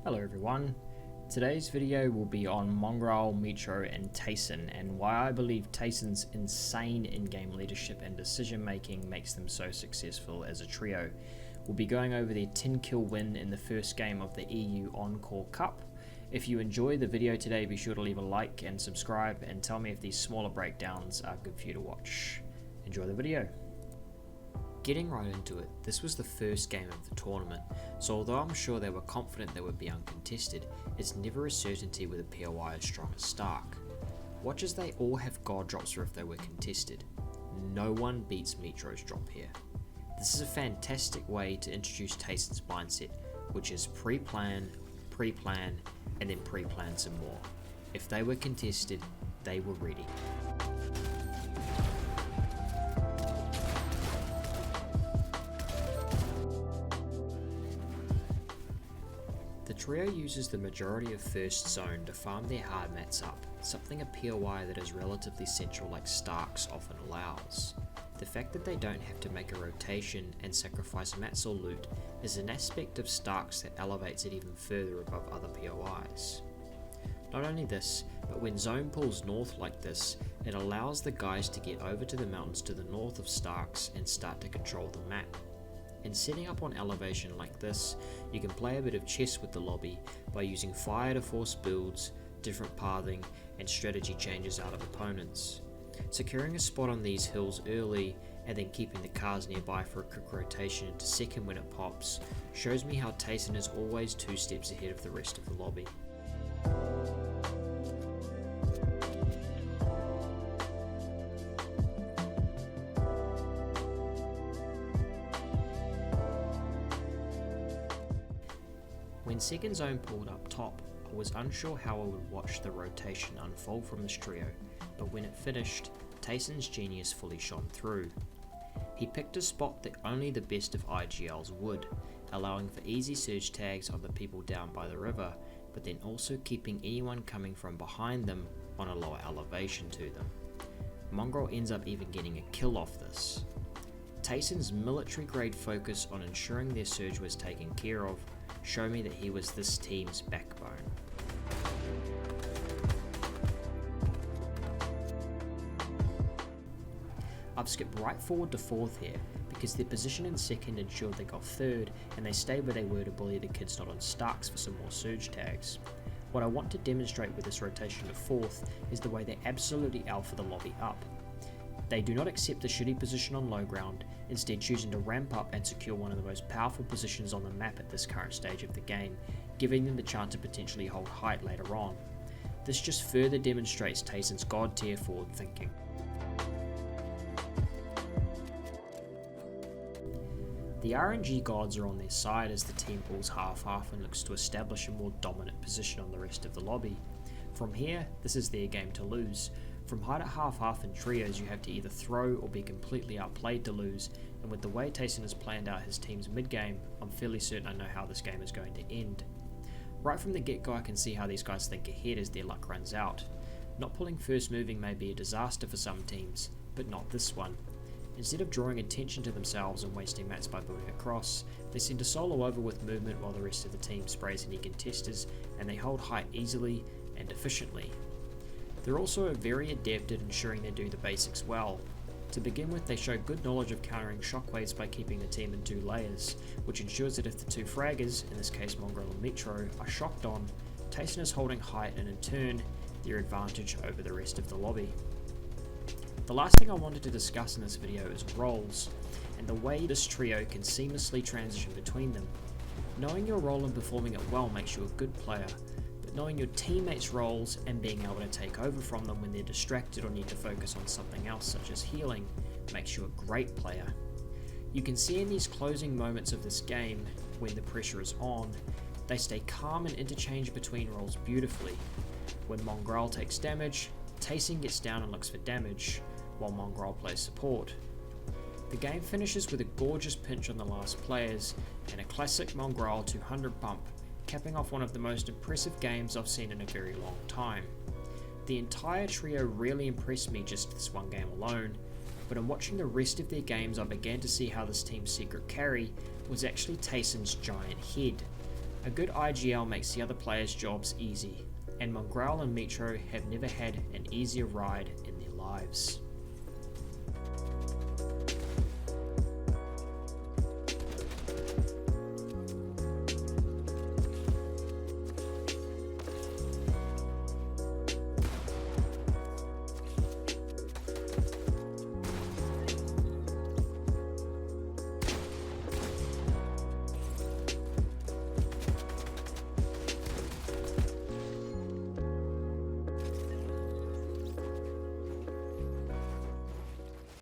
Hello everyone, today's video will be on Mongraal, Metro and Tayson and why I believe Tayson's insane in-game leadership and decision making makes them so successful as a trio. We'll be going over their 10 kill win in the first game of the EU Encore Cup. If you enjoy the video today, be sure to leave a like and subscribe and tell me if these smaller breakdowns are good for you to watch. Enjoy the video. Getting right into it, this was the first game of the tournament, so although I'm sure they were confident they would be uncontested, it's never a certainty with a POI as strong as Stark. Watch as they all have god drops for if they were contested. No one beats Metro's drop here. This is a fantastic way to introduce Tayson's mindset, which is pre-plan, and then pre-plan some more. If they were contested, they were ready. The trio uses the majority of first zone to farm their hard mats up, something a POI that is relatively central like Stark's often allows. The fact that they don't have to make a rotation and sacrifice mats or loot is an aspect of Stark's that elevates it even further above other POIs. Not only this, but when zone pulls north like this, it allows the guys to get over to the mountains to the north of Stark's and start to control the map. In setting up on elevation like this, you can play a bit of chess with the lobby by using fire to force builds, different pathing, and strategy changes out of opponents. Securing a spot on these hills early and then keeping the cars nearby for a quick rotation into second when it pops shows me how Tayson is always 2 steps ahead of the rest of the lobby. When second zone pulled up top, I was unsure how I would watch the rotation unfold from this trio, but when it finished, Tayson's genius fully shone through. He picked a spot that only the best of IGLs would, allowing for easy surge tags on the people down by the river, but then also keeping anyone coming from behind them on a lower elevation to them. Mongraal ends up even getting a kill off this. Tayson's military grade focus on ensuring their surge was taken care of show me that he was this team's backbone. I've skipped right forward to 4th here because their position in second ensured they got 3rd and they stayed where they were to bully the kids not on Starks for some more surge tags. What I want to demonstrate with this rotation to 4th is the way they absolutely alpha the lobby up. They do not accept the shitty position on low ground, instead choosing to ramp up and secure one of the most powerful positions on the map at this current stage of the game, giving them the chance to potentially hold height later on. This just further demonstrates Tayson's God-tier forward thinking. The RNG gods are on their side as the team pulls half-half and looks to establish a more dominant position on the rest of the lobby. From here, this is their game to lose. From height at half-half in trios, you have to either throw or be completely outplayed to lose, and with the way Tayson has planned out his team's mid-game, I'm fairly certain I know how this game is going to end. Right from the get-go I can see how these guys think ahead as their luck runs out. Not pulling first moving may be a disaster for some teams, but not this one. Instead of drawing attention to themselves and wasting mats by building across, they seem to solo over with movement while the rest of the team sprays any contesters, and they hold height easily and efficiently. They're also very adept at ensuring they do the basics well. To begin with, they show good knowledge of countering shockwaves by keeping the team in 2 layers, which ensures that if the 2 fraggers, in this case Mongraal and Metro, are shocked on, Tayson is holding height and in turn, their advantage over the rest of the lobby. The last thing I wanted to discuss in this video is roles, and the way this trio can seamlessly transition between them. Knowing your role and performing it well makes you a good player, knowing your teammates' roles and being able to take over from them when they're distracted or need to focus on something else such as healing makes you a great player. You can see in these closing moments of this game, when the pressure is on, they stay calm and interchange between roles beautifully. When Mongraal takes damage, Tayson gets down and looks for damage, while Mongraal plays support. The game finishes with a gorgeous pinch on the last players and a classic Mongraal 200 bump, capping off one of the most impressive games I've seen in a very long time. The entire trio really impressed me just this one game alone, but in watching the rest of their games I began to see how this team's secret carry was actually Tayson's giant head. A good IGL makes the other players' jobs easy, and Mongraal and Metro have never had an easier ride in their lives.